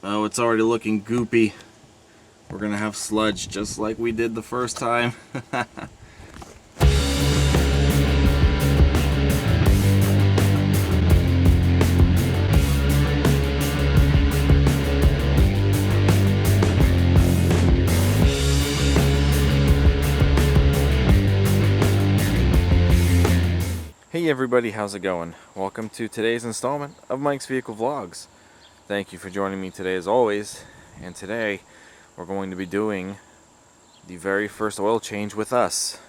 Oh, it's already looking goopy. We're gonna have sludge just like we did the first time. Hey everybody, how's it going? Welcome to today's installment of Mike's Vehicle Vlogs. Thank you for joining me today as always, and today we're going to be doing the very first oil change with us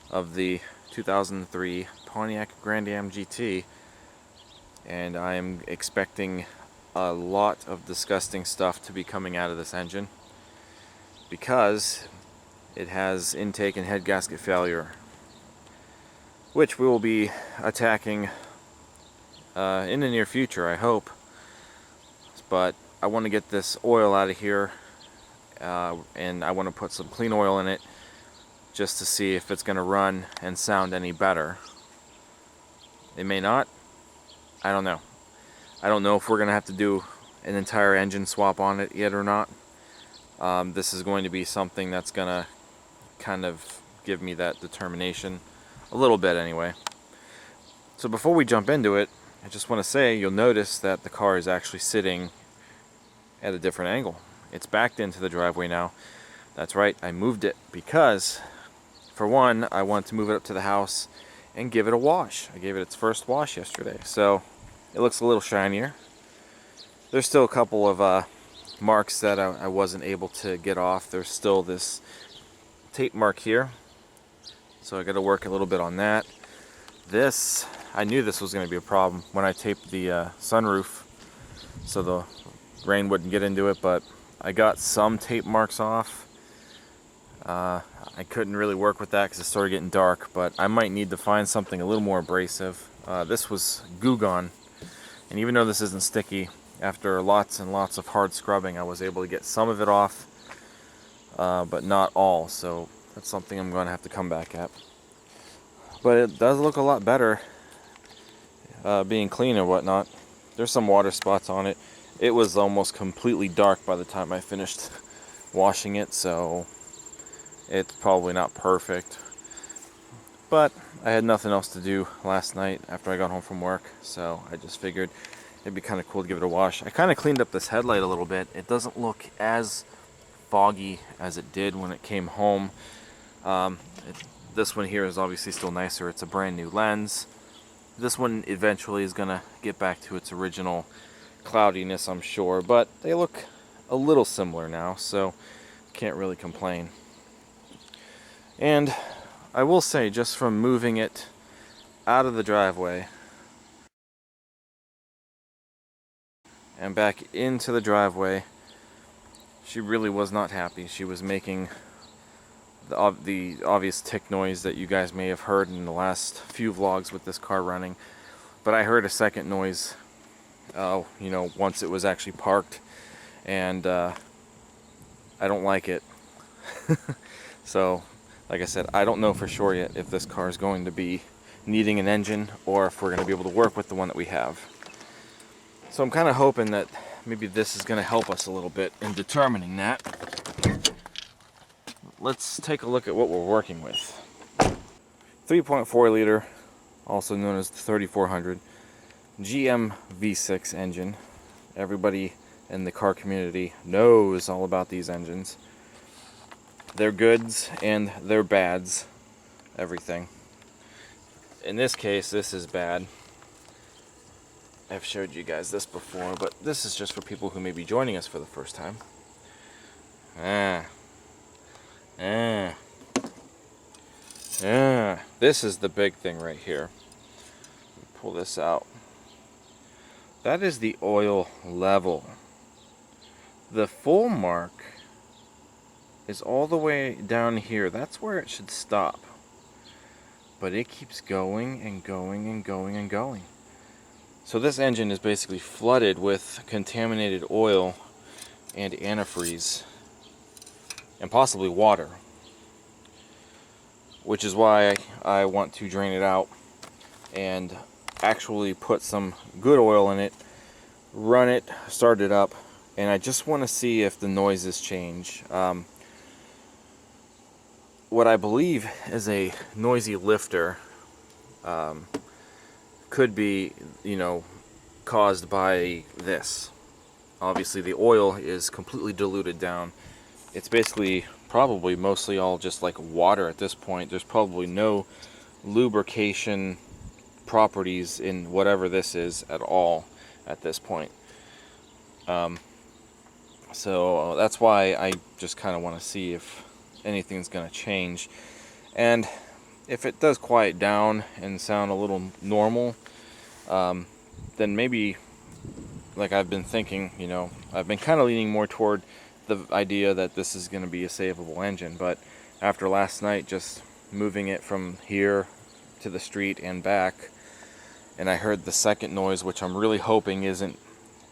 of the 2003 Pontiac Grand Am GT, and I am expecting a lot of disgusting stuff to be coming out of this engine because it has intake and head gasket failure, which we will be attacking in the near future, I hope. But I want to get this oil out of here, and I want to put some clean oil in it just to see if it's going to run and sound any better. It may not. I don't know. I don't know if we're going to have to do an entire engine swap on it yet or not. This is going to be something that's going to kind of give me that determination. A little bit anyway. So before we jump into it, I just want to say you'll notice that the car is actually sitting at a different angle. It's backed into the driveway now. That's right, I moved it because, for one, I want to move it up to the house and give it a wash. I gave it its first wash yesterday, so it looks a little shinier. There's still a couple of marks that I wasn't able to get off. There's still this tape mark here, so I got to work a little bit on that. This, I knew this was going to be a problem when I taped the sunroof so the rain wouldn't get into it, but I got some tape marks off. I couldn't really work with that because it started getting dark, but I might need to find something a little more abrasive. This was Goo Gone, and even though this isn't sticky, after lots and lots of hard scrubbing, I was able to get some of it off, but not all, so that's something I'm going to have to come back at. But it does look a lot better being clean and whatnot. There's some water spots on it. It was almost completely dark by the time I finished washing it, so it's probably not perfect. But I had nothing else to do last night after I got home from work, so I just figured it'd be kind of cool to give it a wash. I kind of cleaned up this headlight a little bit. It doesn't look as foggy as it did when it came home. This one here is obviously still nicer. It's a brand new lens. This one eventually is gonna get back to its original cloudiness, I'm sure, but they look a little similar now, so can't really complain. And I will say, just from moving it out of the driveway and back into the driveway, she really was not happy. She was making the obvious tick noise that you guys may have heard in the last few vlogs with this car running, but I heard a second noise once it was actually parked, and I don't like it. So like I said, I don't know for sure yet if this car is going to be needing an engine or if we're going to be able to work with the one that we have. So I'm kind of hoping that maybe this is going to help us a little bit in determining that. Let's take a look at what we're working with. 3.4 liter, also known as the 3400, GM V6 engine. Everybody in the car community knows all about these engines. They're goods and they're bads, everything. In this case, this is bad. I've showed you guys this before, but this is just for people who may be joining us for the first time. This is the big thing right here. Pull this out. That is the oil level. The full mark is all the way down here. That's where it should stop. But it keeps going and going and going and going. So this engine is basically flooded with contaminated oil and antifreeze and possibly water, which is why I want to drain it out and actually put some good oil in it, run it, start it up, and I just want to see if the noises change. What I believe is a noisy lifter could be, caused by this. Obviously the oil is completely diluted down. It's basically probably mostly all just like water at this point. There's probably no lubrication properties in whatever this is at all at this point. So that's why I just kind of want to see if anything's going to change. And if it does quiet down and sound a little normal, then maybe, like I've been thinking, I've been kind of leaning more toward the idea that this is going to be a savable engine. But after last night, just moving it from here to the street and back, and I heard the second noise, which I'm really hoping isn't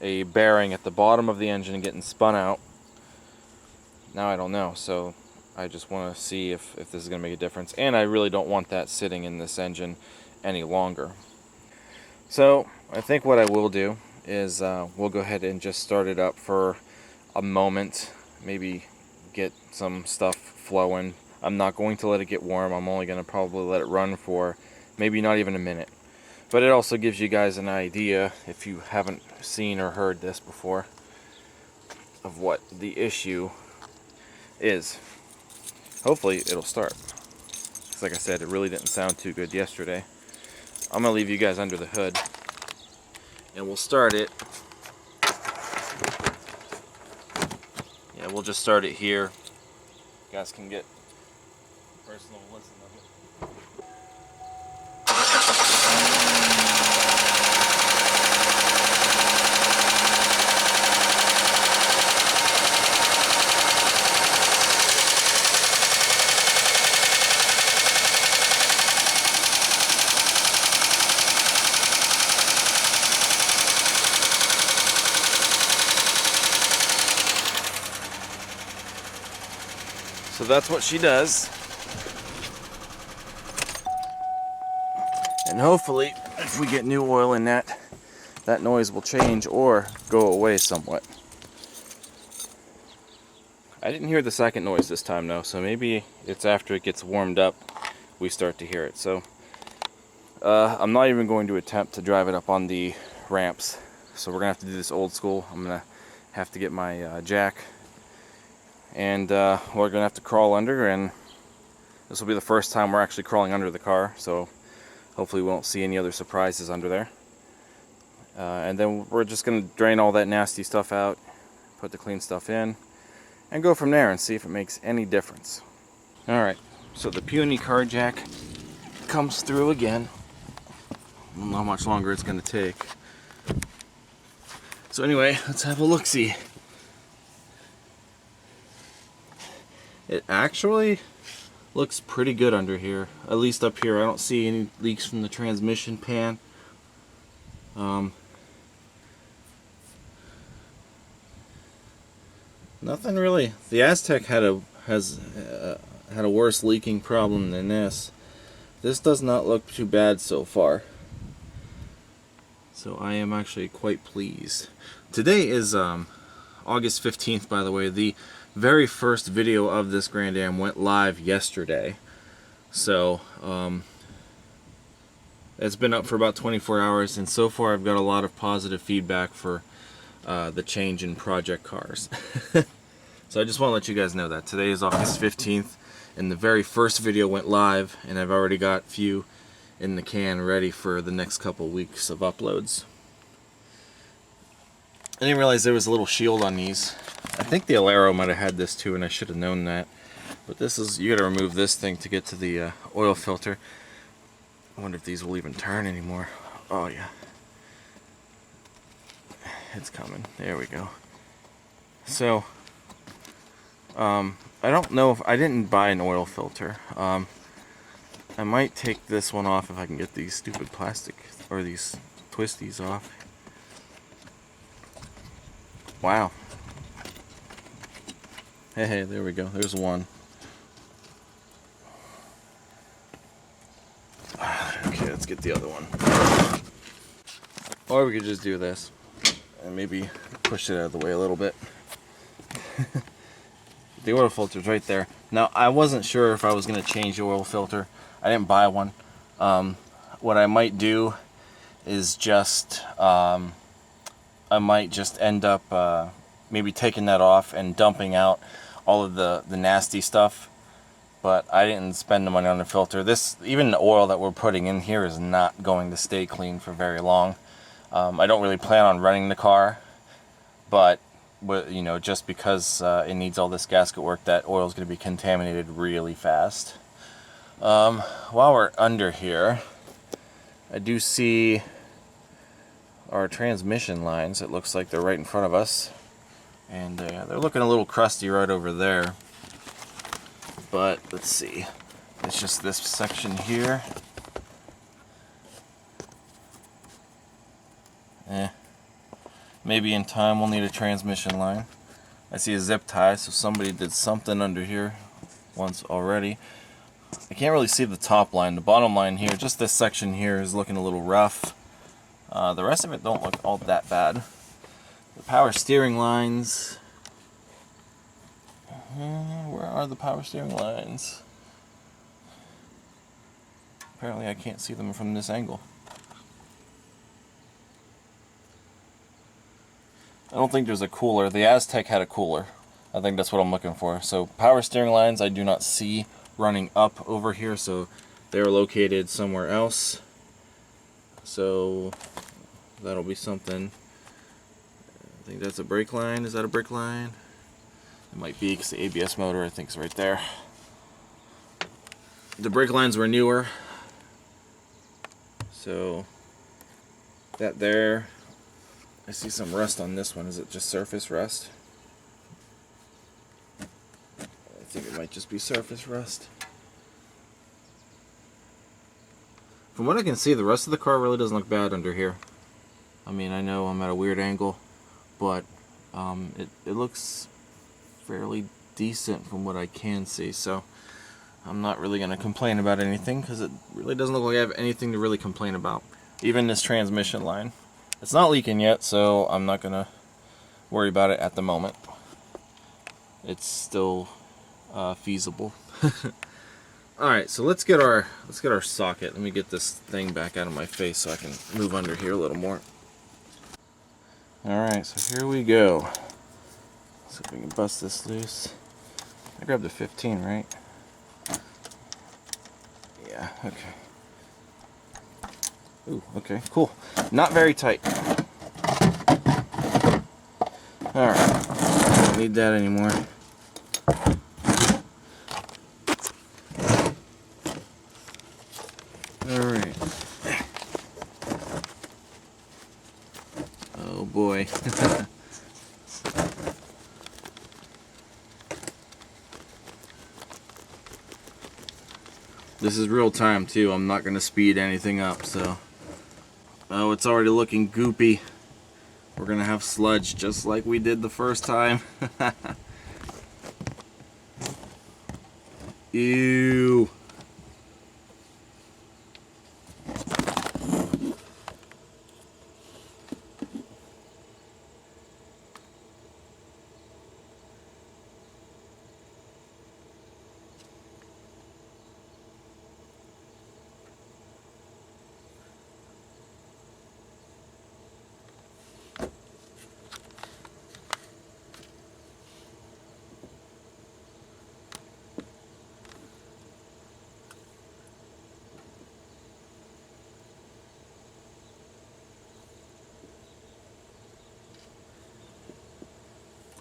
a bearing at the bottom of the engine getting spun out. Now I don't know, so I just want to see if this is going to make a difference. And I really don't want that sitting in this engine any longer. So I think what I will do is we'll go ahead and just start it up for a moment, maybe get some stuff flowing. I'm not going to let it get warm. I'm only going to probably let it run for maybe not even a minute. But it also gives you guys an idea, if you haven't seen or heard this before, of what the issue is. Hopefully it'll start. Because like I said, it really didn't sound too good yesterday. I'm going to leave you guys under the hood. And we'll start it. Yeah, we'll just start it here. You guys can get a personal listen of it. So that's what she does. And hopefully, if we get new oil in that noise will change or go away somewhat. I didn't hear the second noise this time though, so maybe it's after it gets warmed up we start to hear it. So I'm not even going to attempt to drive it up on the ramps. So we're gonna have to do this old school. I'm gonna have to get my jack, and we're gonna have to crawl under, and this will be the first time we're actually crawling under the car, so hopefully we won't see any other surprises under there. And then we're just gonna drain all that nasty stuff out, put the clean stuff in, and go from there and see if it makes any difference. Alright, so the puny car jack comes through again. I don't know how much longer it's gonna take. So anyway, let's have a look-see. It actually looks pretty good under here. At least up here. I don't see any leaks from the transmission pan. Nothing really. The Aztec had a worse leaking problem than this. This does not look too bad so far. So I am actually quite pleased. Today is August 15th, by the way. The very first video of this Grand Am went live yesterday. So it's been up for about 24 hours, and so far I've got a lot of positive feedback for the change in project cars. So I just want to let you guys know that today is August 15th, and the very first video went live, and I've already got a few in the can ready for the next couple weeks of uploads. I didn't realize there was a little shield on these. I think the Alero might have had this too, and I should have known that. But this is, you gotta remove this thing to get to the oil filter. I wonder if these will even turn anymore. Oh yeah. It's coming. There we go. So, I don't know if I didn't buy an oil filter. I might take this one off if I can get these stupid plastic or these twisties off. Wow. Hey, there we go. There's one. Okay, let's get the other one. Or we could just do this and maybe push it out of the way a little bit. The oil filter's right there. Now, I wasn't sure if I was going to change the oil filter. I didn't buy one. What I might do is just, I might just end up maybe taking that off and dumping out all of the nasty stuff. But I didn't spend the money on the filter. Even the oil that we're putting in here is not going to stay clean for very long. I don't really plan on running the car, but you know, just because it needs all this gasket work, that oil is going to be contaminated really fast. While we're under here, I do see our transmission lines. It looks like they're right in front of us, and they're looking a little crusty right over there. But let's see, it's just this section here. Maybe in time we'll need a transmission line. I see a zip tie, so somebody did something under here once already. I can't really see the top line. The bottom line here, just this section here, is looking a little rough. The rest of it don't look all that bad. The power steering lines. Where are the power steering lines? Apparently I can't see them from this angle. I don't think there's a cooler. The Aztec had a cooler. I think that's what I'm looking for. So power steering lines I do not see running up over here, so they're located somewhere else. So that'll be something. I think that's a brake line. Is that a brake line? It might be, because the ABS motor I think is right there. The brake lines were newer. So that there. I see some rust on this one. Is it just surface rust? I think it might just be surface rust. From what I can see, the rest of the car really doesn't look bad under here. I mean, I know I'm at a weird angle, but it looks fairly decent from what I can see. So I'm not really going to complain about anything, because it really doesn't look like I have anything to really complain about. Even this transmission line. It's not leaking yet, so I'm not gonna worry about it at the moment. It's still feasible. All right, so let's get our socket. Let me get this thing back out of my face so I can move under here a little more. All right, so here we go. See if we can bust this loose. I grabbed a 15, right? Yeah. Okay. Ooh, okay, cool. Not very tight. Alright, don't need that anymore. Alright. Oh boy. This is real time too. I'm not going to speed anything up, so... Oh, it's already looking goopy. We're gonna have sludge just like we did the first time. Ew.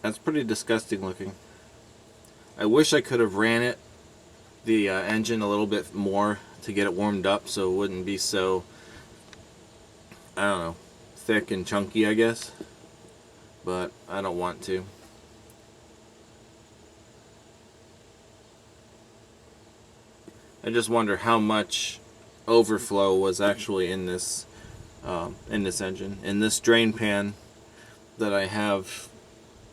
That's pretty disgusting looking. I wish I could have ran the engine a little bit more to get it warmed up so it wouldn't be so, I don't know, thick and chunky, I guess. But I don't want to. I just wonder how much overflow was actually in this engine. In this drain pan that I have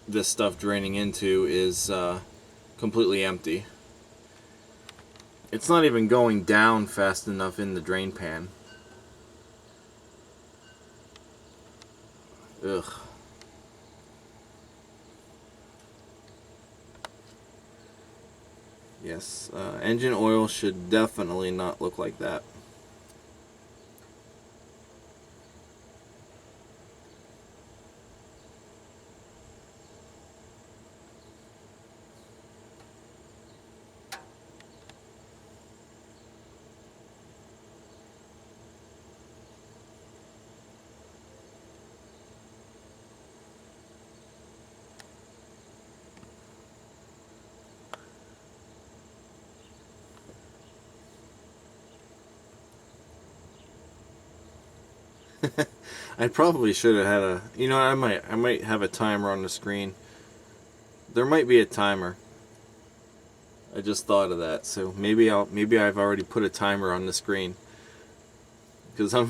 this stuff draining into is completely empty. It's not even going down fast enough in the drain pan. Ugh. Yes, engine oil should definitely not look like that. I probably should have had a. You know, I might have a timer on the screen. There might be a timer. I just thought of that, so maybe I've already put a timer on the screen because I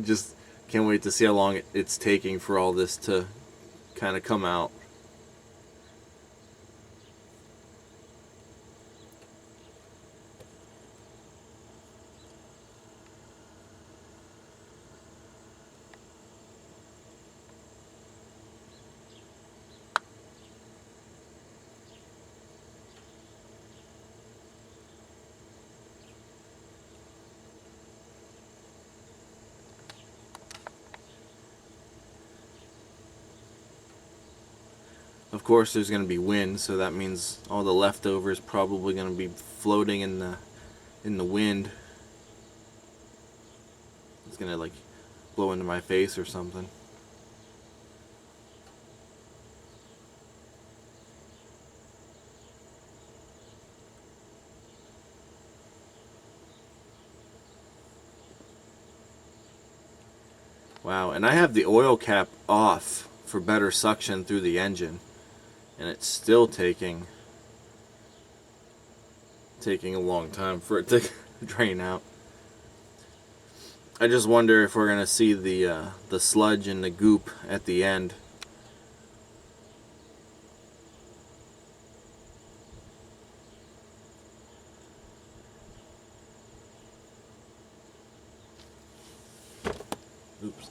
just can't wait to see how long it's taking for all this to kind of come out. Of course, there's going to be wind, so that means all the leftovers probably going to be floating in the wind. It's going to like blow into my face or something. Wow, and I have the oil cap off for better suction through the engine, and it's still taking a long time for it to drain out. I just wonder if we're gonna see the sludge and the goop at the end. Oops.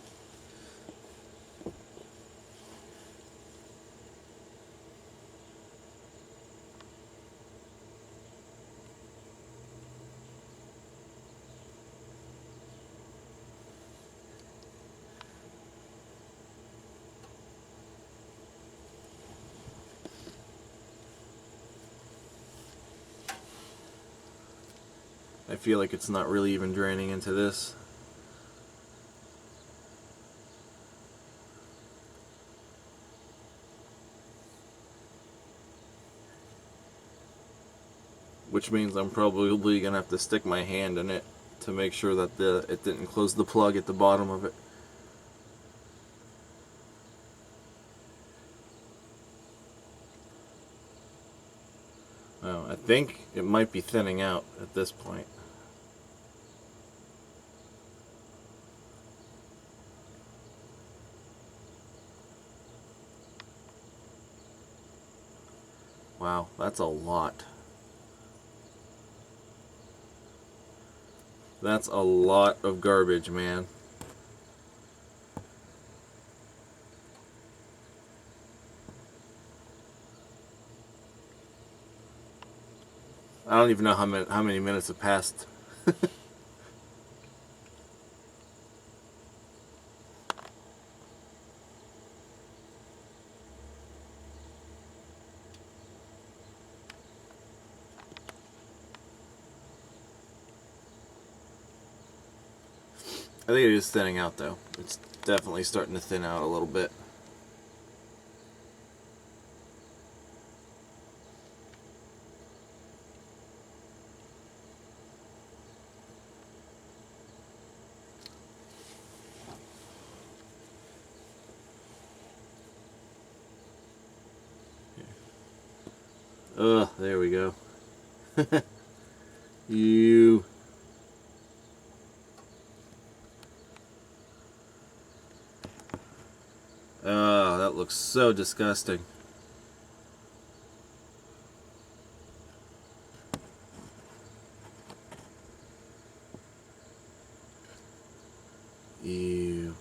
I feel like it's not really even draining into this. Which means I'm probably gonna have to stick my hand in it to make sure that it didn't close the plug at the bottom of it. Well, I think it might be thinning out at this point. Wow, that's a lot. That's a lot of garbage, man. I don't even know how many minutes have passed. I think it is thinning out though. It's definitely starting to thin out a little bit. There we go. You. Oh, that looks so disgusting. Ew.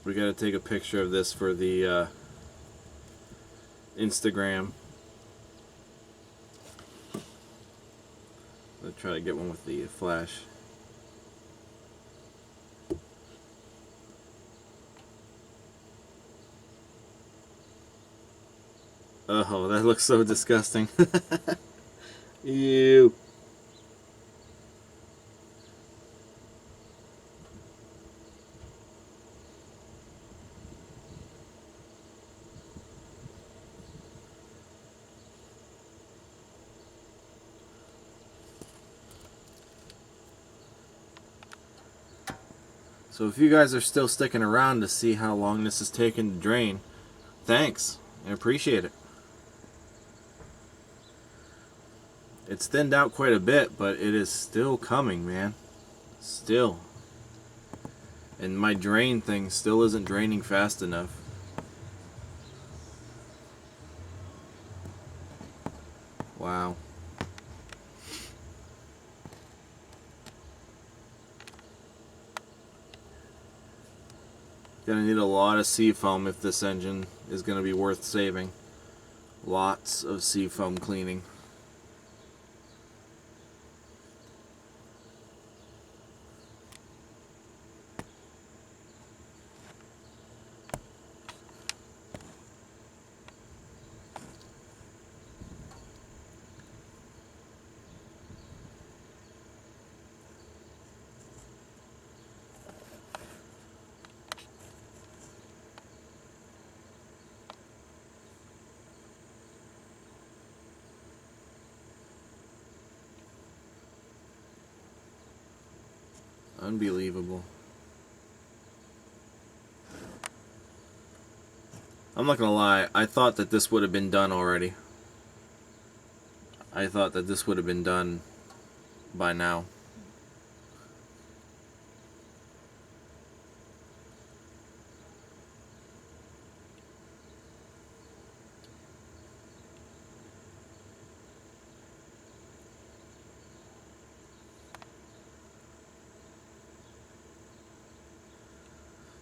We gotta take a picture of this for the Instagram. Let's try to get one with the flash. Oh, that looks so disgusting. Ew. So if you guys are still sticking around to see how long this is taking to drain, thanks. I appreciate it. It's thinned out quite a bit, but it is still coming, man. Still. And my drain thing still isn't draining fast enough. Wow. Gonna need a lot of seafoam if this engine is gonna be worth saving. Lots of seafoam cleaning. Unbelievable. I'm not gonna lie, I thought that this would have been done already. I thought that this would have been done by now.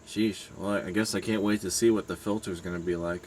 Sheesh. Well, I guess I can't wait to see what the filter's gonna be like.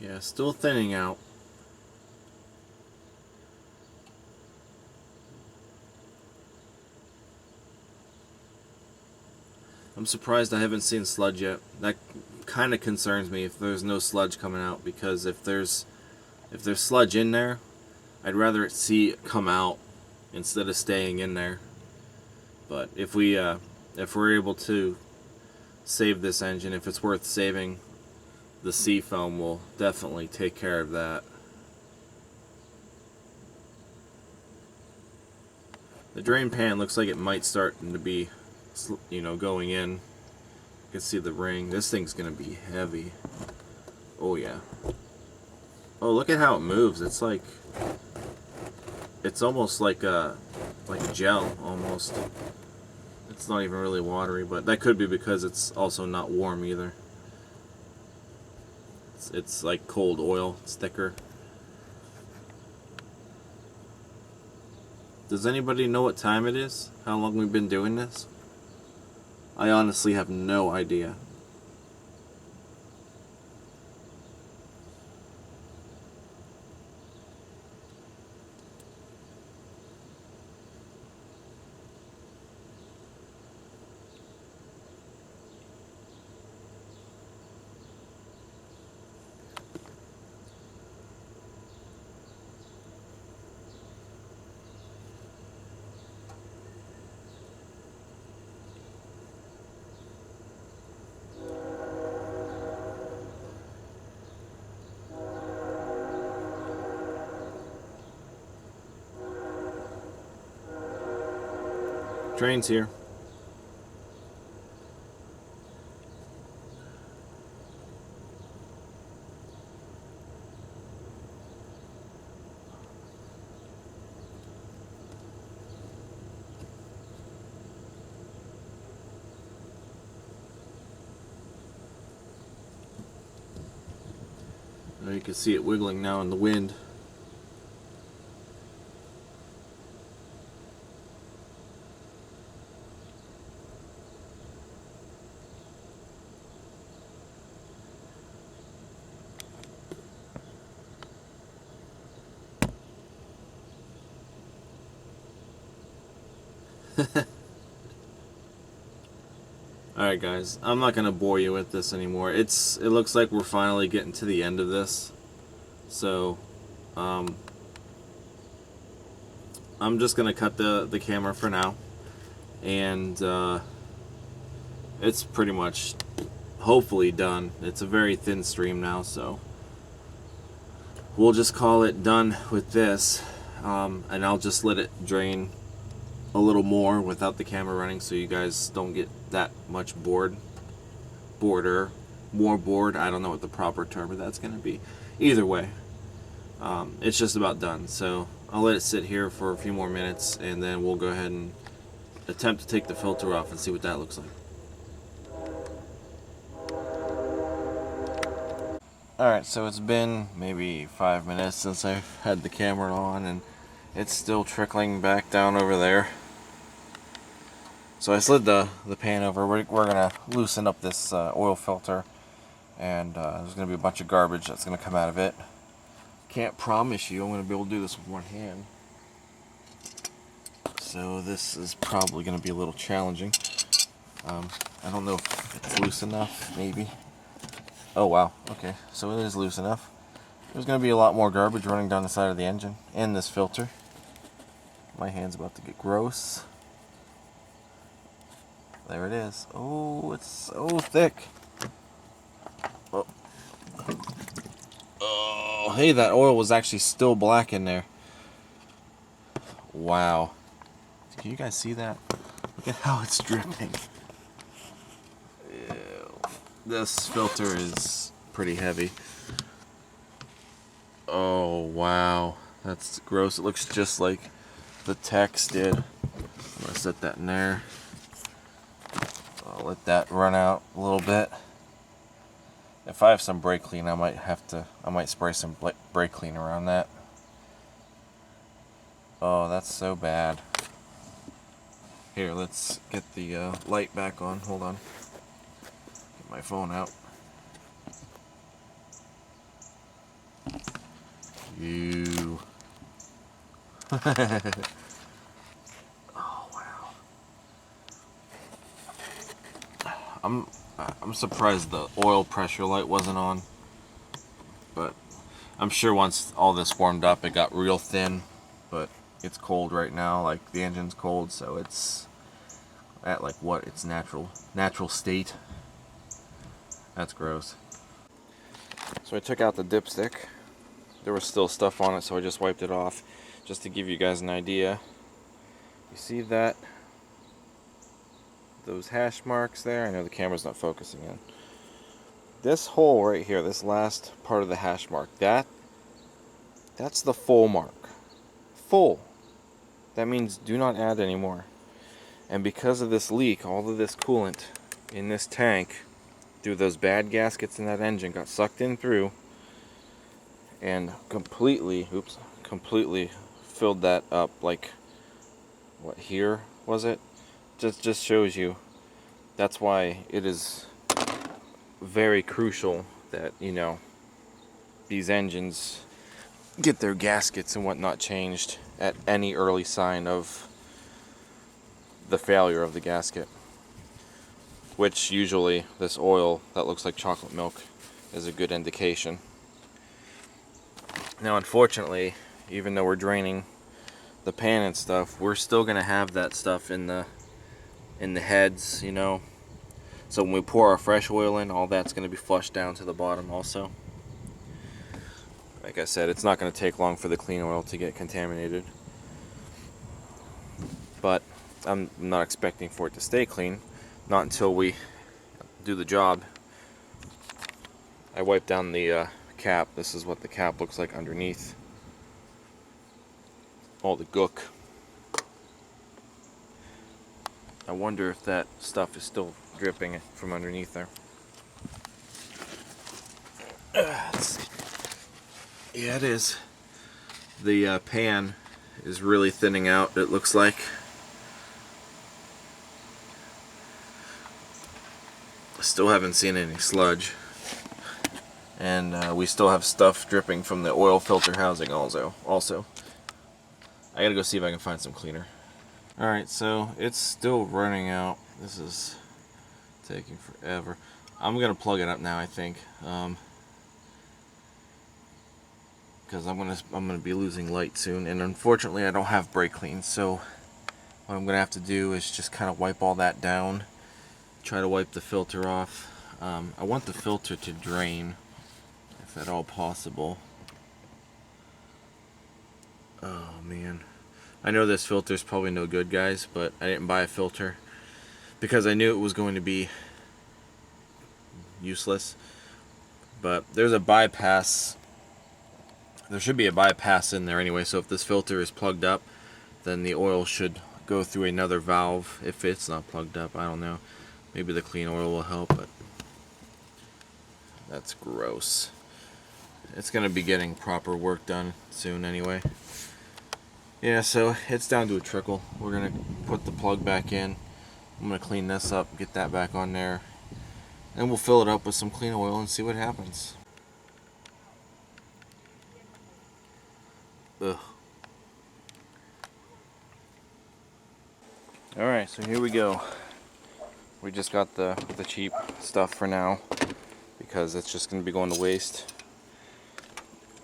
Yeah, still thinning out. I'm surprised I haven't seen sludge yet. That kind of concerns me if there's no sludge coming out, because if there's sludge in there, I'd rather see it come out instead of staying in there. But if we're able to save this engine, if it's worth saving, the seafoam will definitely take care of that. The drain pan looks like it might start to be, you know, going in. You can see the ring. This thing's gonna be heavy. Oh yeah. Oh, look at how it moves. It's like, it's almost like a gel almost. It's not even really watery, but that could be because it's also not warm either. It's like cold oil. It's thicker. Does anybody know what time it is? How long we've been doing this? I honestly have no idea. Train's here. You can see it wiggling now in the wind. Alright guys, I'm not going to bore you with this anymore. It looks like we're finally getting to the end of this. So, I'm just going to cut the camera for now. And it's pretty much, hopefully, done. It's a very thin stream now, so we'll just call it done with this. And I'll just let it drain a little more without the camera running, so you guys don't get that much more bored. I don't know what the proper term of that's going to be. Either way, it's just about done. So I'll let it sit here for a few more minutes, and then we'll go ahead and attempt to take the filter off and see what that looks like. Alright, so it's been maybe 5 minutes since I've had the camera on, and it's still trickling back down over there. So I slid the pan over. We're going to loosen up this oil filter, and there's going to be a bunch of garbage that's going to come out of it. Can't promise you I'm going to be able to do this with one hand. So this is probably going to be a little challenging. I don't know if it's loose enough, maybe. Oh wow, okay, so it is loose enough. There's going to be a lot more garbage running down the side of the engine and this filter. My hand's about to get gross. There it is. Oh, it's so thick. Oh. Oh, hey, that oil was actually still black in there. Wow. Can you guys see that? Look at how it's dripping. Ew. This filter is pretty heavy. Oh, wow. That's gross. It looks just like the text did. I'm going to set that in there. I'll let that run out a little bit. If I have some brake clean, I might spray some brake clean around that. Oh, that's so bad. Here, let's get the light back on. Hold on. Get my phone out. You. Oh, wow. I'm surprised the oil pressure light wasn't on, but I'm sure once all this warmed up it got real thin. But it's cold right now, like the engine's cold, so it's at like what its natural state. That's gross. So I took out the dipstick. There was still stuff on it, so I just wiped it off just to give you guys an idea. You see that? Those hash marks there? I know the camera's not focusing in. This hole right here, this last part of the hash mark, that's the full mark. Full. That means do not add any more. And because of this leak, all of this coolant in this tank through those bad gaskets in that engine got sucked in through and completely filled that up like what, here was it? Just shows you. That's why it is very crucial that, you know, these engines get their gaskets and whatnot changed at any early sign of the failure of the gasket, which usually this oil that looks like chocolate milk is a good indication. Now unfortunately, even though we're draining the pan and stuff, we're still gonna have that stuff in the heads, you know. So when we pour our fresh oil in, all that's gonna be flushed down to the bottom also. Like I said, it's not gonna take long for the clean oil to get contaminated. But I'm not expecting for it to stay clean, not until we do the job. I wipe down the cap. This is what the cap looks like underneath. All the gook. I wonder if that stuff is still dripping from underneath there. Yeah, it is. The pan is really thinning out, it looks like. Still haven't seen any sludge. And we still have stuff dripping from the oil filter housing also. I gotta go see if I can find some cleaner. Alright, so it's still running out. This is taking forever. I'm gonna plug it up now, I think. Because I'm gonna be losing light soon, and unfortunately I don't have brake clean, so what I'm gonna have to do is just kind of wipe all that down. Try to wipe the filter off. I want the filter to drain, if at all possible. Oh man. I know this filter is probably no good, guys, but I didn't buy a filter because I knew it was going to be useless. But there's a bypass. There should be a bypass in there anyway, so if this filter is plugged up, then the oil should go through another valve. If it's not plugged up, I don't know. Maybe the clean oil will help, but that's gross. It's going to be getting proper work done soon anyway. Yeah, so it's down to a trickle. We're going to put the plug back in. I'm going to clean this up, get that back on there, and we'll fill it up with some clean oil and see what happens. Ugh. Alright, so here we go. We just got the cheap stuff for now because it's just going to be going to waste.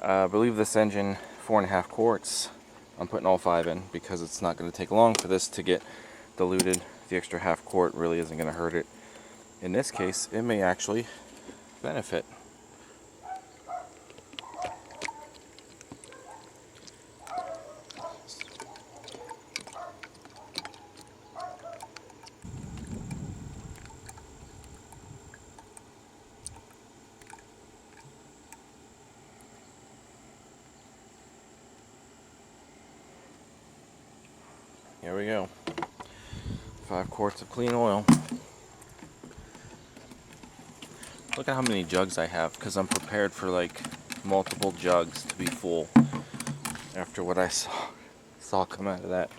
I believe this engine, 4.5 quarts. I'm putting all 5 in because it's not going to take long for this to get diluted. The extra half quart really isn't going to hurt it. In this case, it may actually benefit. Here we go. 5 quarts of clean oil. Look at how many jugs I have, because I'm prepared for like multiple jugs to be full after what I saw come out of that.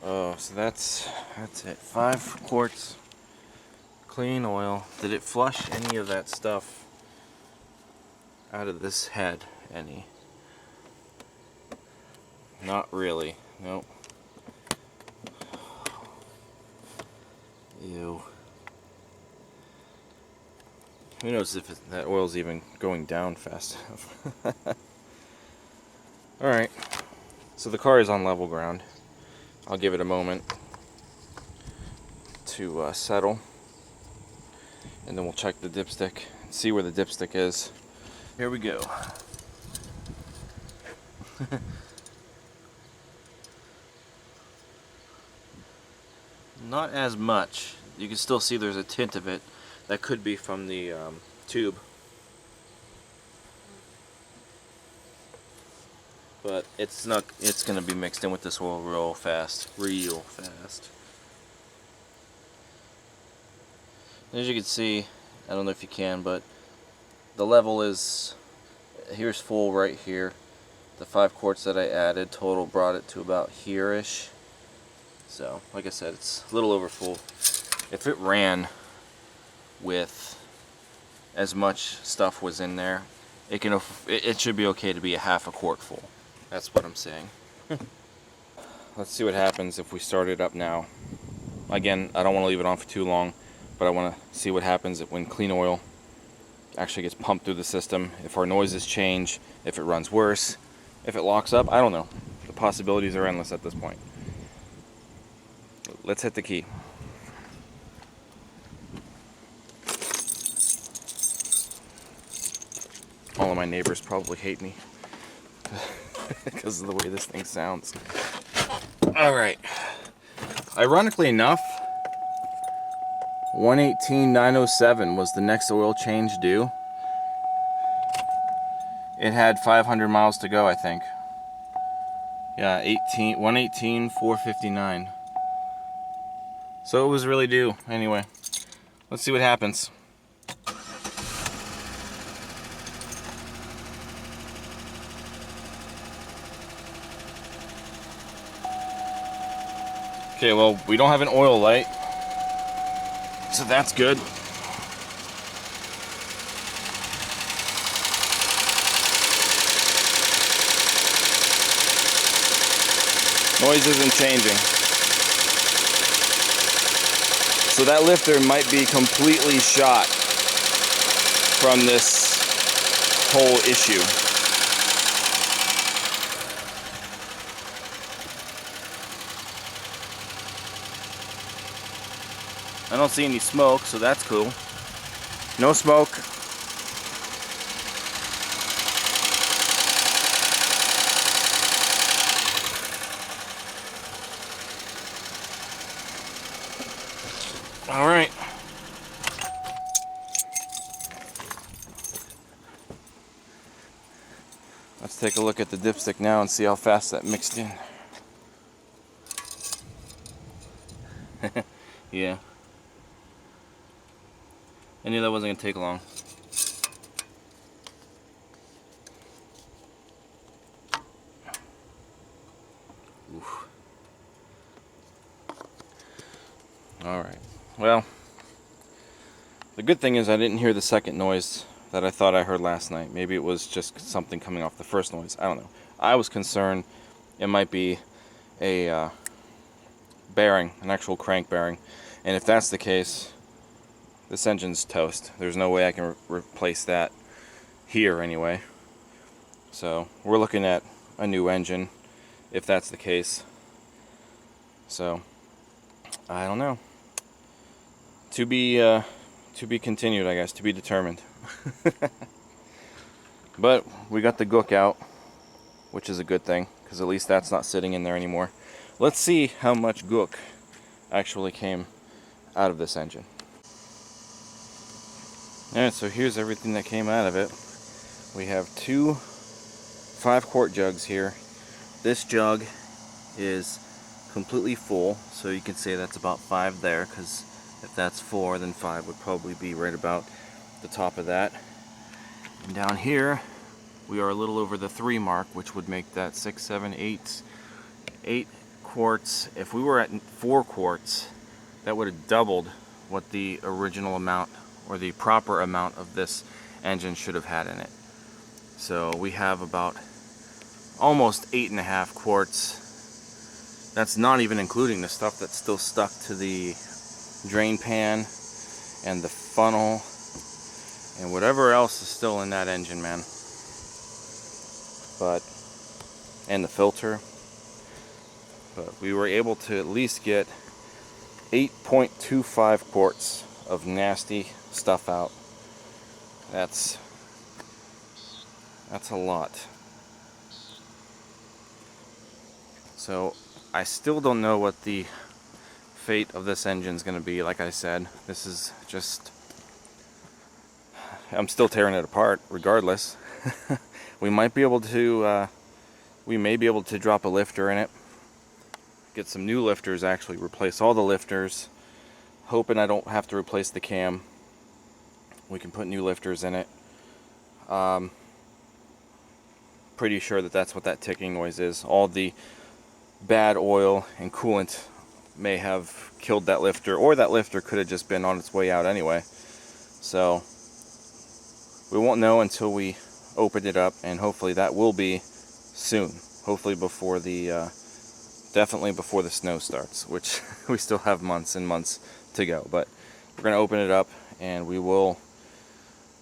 Oh, so that's it. 5 quarts clean oil. Did it flush any of that stuff out of this head? Any? Not really. Nope. Ew. Who knows if that oil's even going down fast enough. Alright. So the car is on level ground. I'll give it a moment to settle. And then we'll check the dipstick and see where the dipstick is. Here we go. Not as much. You can still see there's a tint of it. That could be from the tube. But it's not. It's going to be mixed in with this oil real fast. Real fast. As you can see, I don't know if you can, but the level is, here's full right here, The 5 quarts that I added total brought it to about here-ish. So, like I said, it's a little over full. If it ran with as much stuff was in there, it should be okay to be a half a quart full. That's what I'm saying. Let's see what happens if we start it up now. Again, I don't want to leave it on for too long, but I want to see what happens when clean oil actually gets pumped through the system, if our noises change, if it runs worse, if it locks up. I don't know. The possibilities are endless at this point. Let's hit the key. All of my neighbors probably hate me because of the way this thing sounds. Alright. Ironically enough, 118,907 was the next oil change due. It had 500 miles to go, I think. Yeah, 118,459. So it was really due. Anyway, let's see what happens. Okay, well, we don't have an oil light, so that's good. Noise isn't changing. So that lifter might be completely shot from this whole issue. I don't see any smoke, so that's cool. No smoke. All right. Let's take a look at the dipstick now and see how fast that mixed in. Yeah. I knew that wasn't going to take long. Oof. Alright. Well, the good thing is I didn't hear the second noise that I thought I heard last night. Maybe it was just something coming off the first noise. I don't know. I was concerned it might be a bearing, an actual crank bearing. And if that's the case, this engine's toast. There's no way I can replace that here anyway. So we're looking at a new engine if that's the case. So I don't know. To be continued, I guess. To be determined. But we got the gook out, which is a good thing, because at least that's not sitting in there anymore. Let's see how much gook actually came out of this engine. Alright, so here's everything that came out of it. We have 2 5-quart jugs here. This jug is completely full, so you can say that's about 5 there, because if that's 4, then 5 would probably be right about the top of that. And down here, we are a little over the 3 mark, which would make that 6, 7, 8 quarts. If we were at 4 quarts, that would have doubled what the original amount or the proper amount of this engine should have had in it. So we have about almost 8.5 quarts. That's not even including the stuff that's still stuck to the drain pan and the funnel and whatever else is still in that engine, man. And the filter. But we were able to at least get 8.25 quarts of nasty stuff out. That's a lot. So I still don't know what the fate of this engine is going to be. Like I said, this is just, I'm still tearing it apart regardless. We might be able to we may be able to drop a lifter in it, get some new lifters, actually replace all the lifters, hoping I don't have to replace the cam. We can put new lifters in it. pretty sure that that's what that ticking noise is. All the bad oil and coolant may have killed that lifter, or that lifter could have just been on its way out anyway. So we won't know until we open it up, and hopefully that will be soon. Hopefully before the definitely before the snow starts, which we still have months and months to go. But we're going to open it up, and we will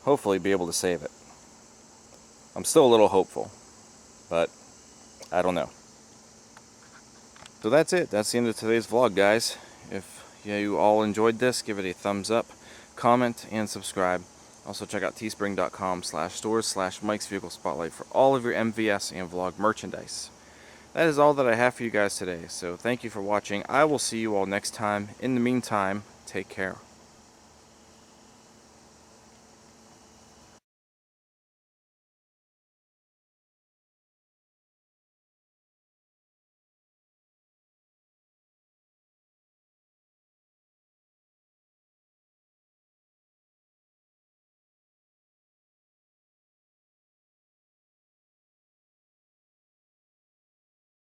hopefully be able to save it. I'm still a little hopeful, but I don't know. So that's it. That's the end of today's vlog, guys. If you all enjoyed this, give it a thumbs up, comment, and subscribe. Also check out teespring.com/stores/Mike's Vehicle Spotlight for all of your MVS and vlog merchandise. That is all that I have for you guys today. So thank you for watching. I will see you all next time. In the meantime, take care.